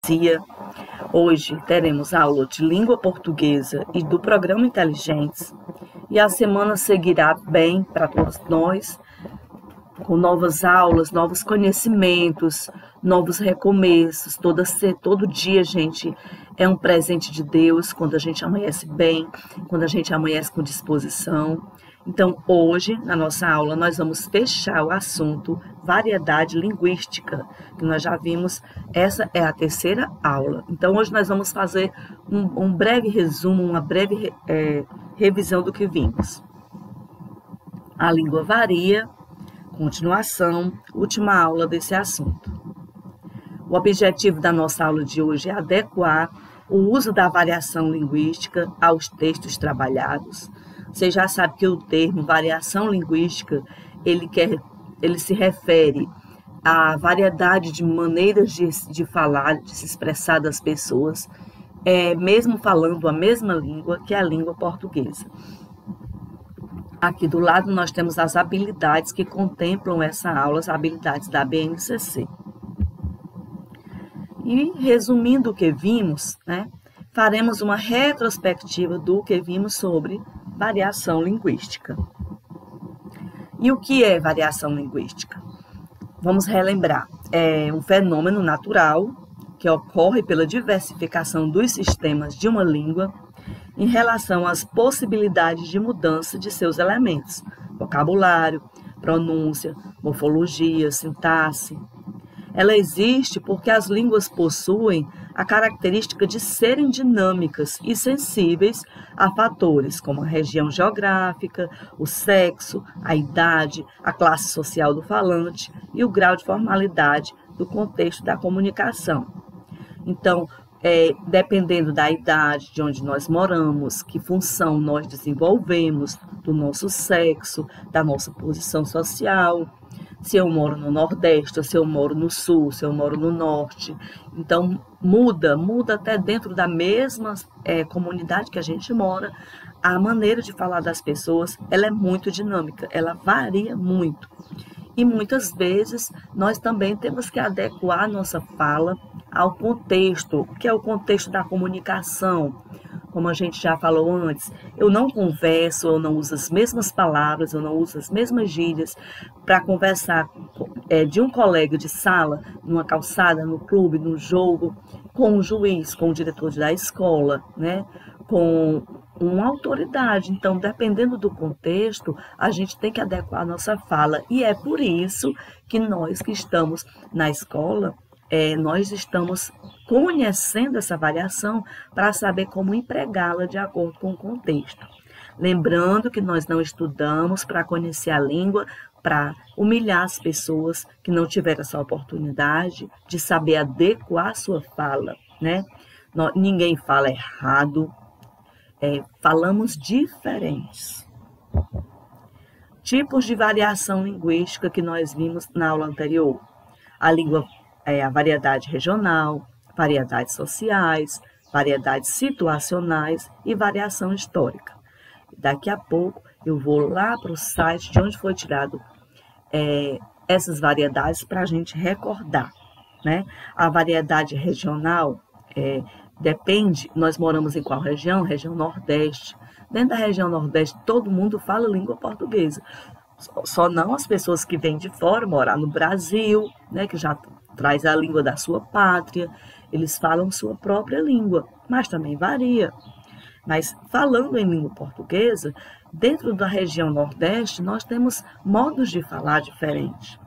dia. Hoje teremos aula de língua portuguesa e do programa Inteligentes. E a semana seguirá bem para todos nós, com novas aulas, novos conhecimentos, novos recomeços. Todo dia, gente, é um presente de Deus quando a gente amanhece bem, quando a gente amanhece com disposição. Então, hoje, na nossa aula, nós vamos fechar o assunto variedade linguística, que nós já vimos, essa é a terceira aula. Então, hoje nós vamos fazer um breve resumo, uma breve revisão do que vimos. A língua varia, continuação, última aula desse assunto. O objetivo da nossa aula de hoje é adequar o uso da variação linguística aos textos trabalhados. Você já sabe que o termo variação linguística, ele se refere à variedade de maneiras de falar, de se expressar das pessoas, mesmo falando a mesma língua que a língua portuguesa. Aqui do lado nós temos as habilidades que contemplam essa aula, as habilidades da BNCC. E resumindo o que vimos, faremos uma retrospectiva do que vimos sobre variação linguística. E o que é variação linguística? Vamos relembrar. É um fenômeno natural que ocorre pela diversificação dos sistemas de uma língua em relação às possibilidades de mudança de seus elementos, vocabulário, pronúncia, morfologia, sintaxe. Ela existe porque as línguas possuem a característica de serem dinâmicas e sensíveis a fatores como a região geográfica, o sexo, a idade, a classe social do falante e o grau de formalidade do contexto da comunicação. Então, dependendo da idade, de onde nós moramos, que função nós desenvolvemos, do nosso sexo, da nossa posição social, se eu moro no Nordeste, ou se eu moro no Sul, se eu moro no Norte. Então, muda até dentro da mesma comunidade que a gente mora, a maneira de falar das pessoas, ela é muito dinâmica, ela varia muito. E muitas vezes nós também temos que adequar a nossa fala ao contexto, que é o contexto da comunicação. Como a gente já falou antes, eu não converso, eu não uso as mesmas palavras, eu não uso as mesmas gírias para conversar de um colega de sala, numa calçada, no clube, no jogo, com um juiz, com o diretor da escola, com uma autoridade. Então, dependendo do contexto, a gente tem que adequar a nossa fala. E é por isso que nós que estamos na escola, nós estamos conhecendo essa variação para saber como empregá-la de acordo com o contexto. Lembrando que nós não estudamos para conhecer a língua, para humilhar as pessoas que não tiveram essa oportunidade de saber adequar a sua fala, Ninguém fala errado, falamos diferentes. Tipos de variação linguística que nós vimos na aula anterior. A variedade regional, variedades sociais, variedades situacionais e variação histórica. Daqui a pouco eu vou lá para o site de onde foi tirado essas variedades para a gente recordar. A variedade regional depende, nós moramos em qual região? Região Nordeste. Dentro da região Nordeste todo mundo fala língua portuguesa. Só não as pessoas que vêm de fora, morar no Brasil, que já traz a língua da sua pátria, eles falam sua própria língua, mas também varia. Mas falando em língua portuguesa, dentro da região Nordeste, nós temos modos de falar diferentes.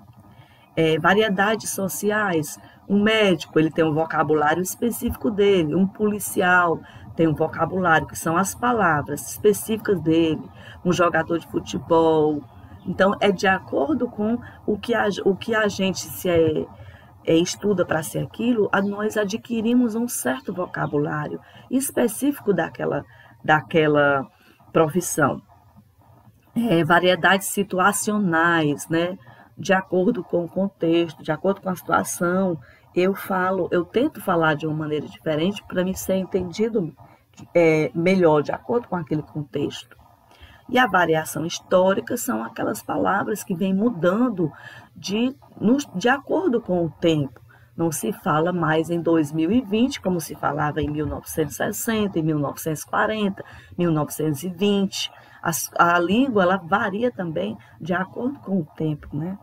Variedades sociais, um médico ele tem um vocabulário específico dele, um policial tem um vocabulário que são as palavras específicas dele, um jogador de futebol. Então, é de acordo com o que a gente estuda para ser aquilo, nós adquirimos um certo vocabulário específico daquela profissão. Variedades situacionais, de acordo com o contexto, de acordo com a situação, eu tento falar de uma maneira diferente para me ser entendido melhor, de acordo com aquele contexto. E a variação histórica são aquelas palavras que vêm mudando de acordo com o tempo. Não se fala mais em 2020 como se falava em 1960, em 1940, 1920. A língua ela varia também de acordo com o tempo, né?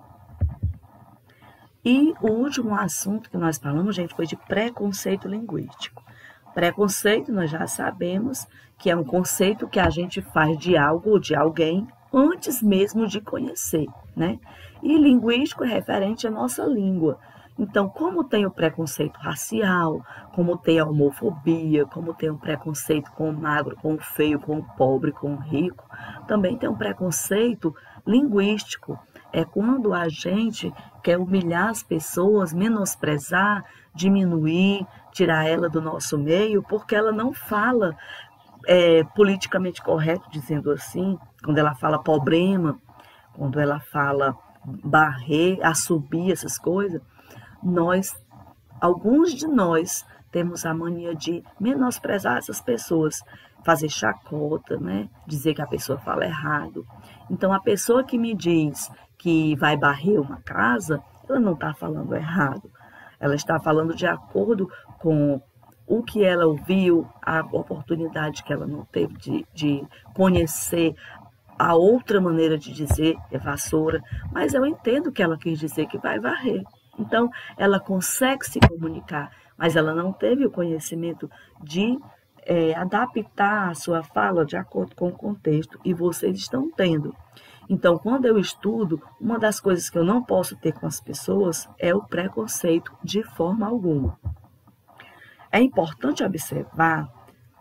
E o último assunto que nós falamos, gente, foi de preconceito linguístico. Preconceito, nós já sabemos que é um conceito que a gente faz de algo ou de alguém antes mesmo de conhecer, né? E linguístico é referente à nossa língua. Então, como tem o preconceito racial, como tem a homofobia, como tem o preconceito com o magro, com o feio, com o pobre, com o rico, também tem um preconceito linguístico. É quando a gente quer humilhar as pessoas, menosprezar, diminuir, tirar ela do nosso meio, porque ela não fala politicamente correto, dizendo assim, quando ela fala problema, quando ela fala barrer, assobir, essas coisas, alguns de nós temos a mania de menosprezar essas pessoas, fazer chacota, né? Dizer que a pessoa fala errado. Então, a pessoa que me diz que vai varrer uma casa, ela não está falando errado. Ela está falando de acordo com o que ela ouviu, a oportunidade que ela não teve de conhecer a outra maneira de dizer vassoura, mas eu entendo que ela quis dizer que vai varrer. Então, ela consegue se comunicar, mas ela não teve o conhecimento de adaptar a sua fala de acordo com o contexto, e vocês estão tendo. Então, quando eu estudo, uma das coisas que eu não posso ter com as pessoas é o preconceito de forma alguma. É importante observar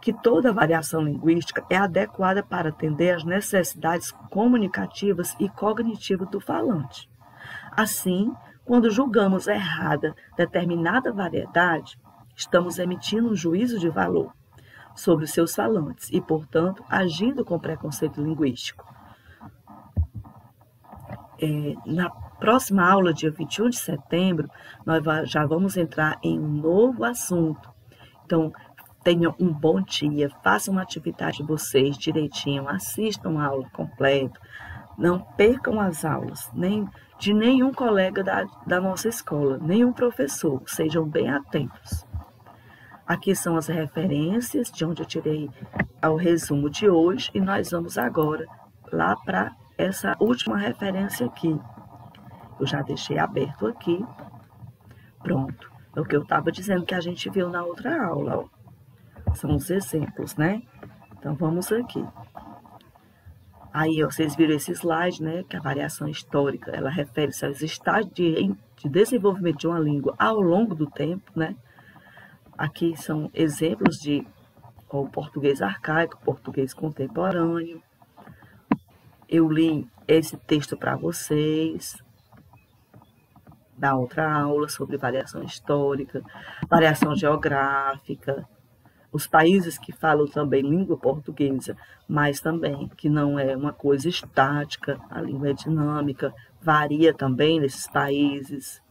que toda variação linguística é adequada para atender às necessidades comunicativas e cognitivas do falante. Assim, quando julgamos errada determinada variedade, estamos emitindo um juízo de valor sobre os seus falantes e, portanto, agindo com preconceito linguístico. Na próxima aula, dia 21 de setembro, nós já vamos entrar em um novo assunto. Então, tenham um bom dia, façam uma atividade de vocês direitinho, assistam a aula completa, não percam as aulas, nem de nenhum colega da nossa escola, nenhum professor, sejam bem atentos. Aqui são as referências de onde eu tirei o resumo de hoje e nós vamos agora lá para essa última referência aqui. Eu já deixei aberto aqui. Pronto. É o que eu estava dizendo que a gente viu na outra aula, ó. São os exemplos, né? Então, vamos aqui. Aí, vocês viram esse slide, né? Que a variação histórica, ela refere-se aos estágios de desenvolvimento de uma língua ao longo do tempo, né? Aqui são exemplos de o português arcaico, português contemporâneo. Eu li esse texto para vocês da outra aula sobre variação histórica, variação geográfica, os países que falam também língua portuguesa, mas também que não é uma coisa estática, a língua é dinâmica, varia também nesses países.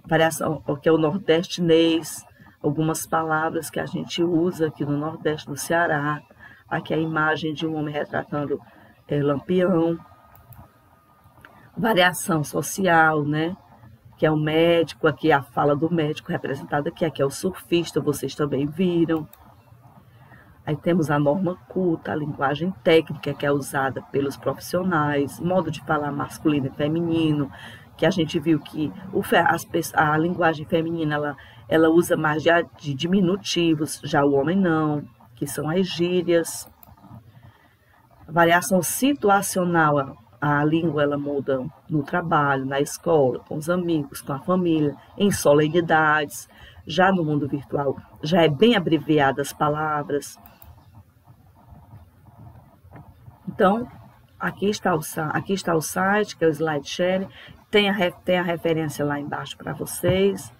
Variação, que é o nordestinês, algumas palavras que a gente usa aqui no Nordeste, no Ceará. Aqui a imagem de um homem retratando Lampião. Variação social, né? Que é o médico, aqui a fala do médico representada aqui é o surfista, vocês também viram. Aí temos a norma culta, a linguagem técnica que é usada pelos profissionais, modo de falar masculino e feminino, que a gente viu que a linguagem feminina ela usa mais de diminutivos, já o homem não, que são as gírias. Variação situacional, a língua ela muda no trabalho, na escola, com os amigos, com a família, em solenidades. Já no mundo virtual, já é bem abreviada as palavras. Então, aqui está o site, que é o SlideShare. Tem a referência lá embaixo para vocês.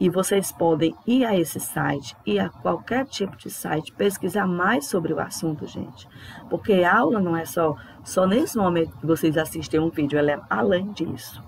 E vocês podem ir a esse site e a qualquer tipo de site pesquisar mais sobre o assunto, gente. Porque a aula não é só nesse momento que vocês assistem um vídeo, ela é além disso.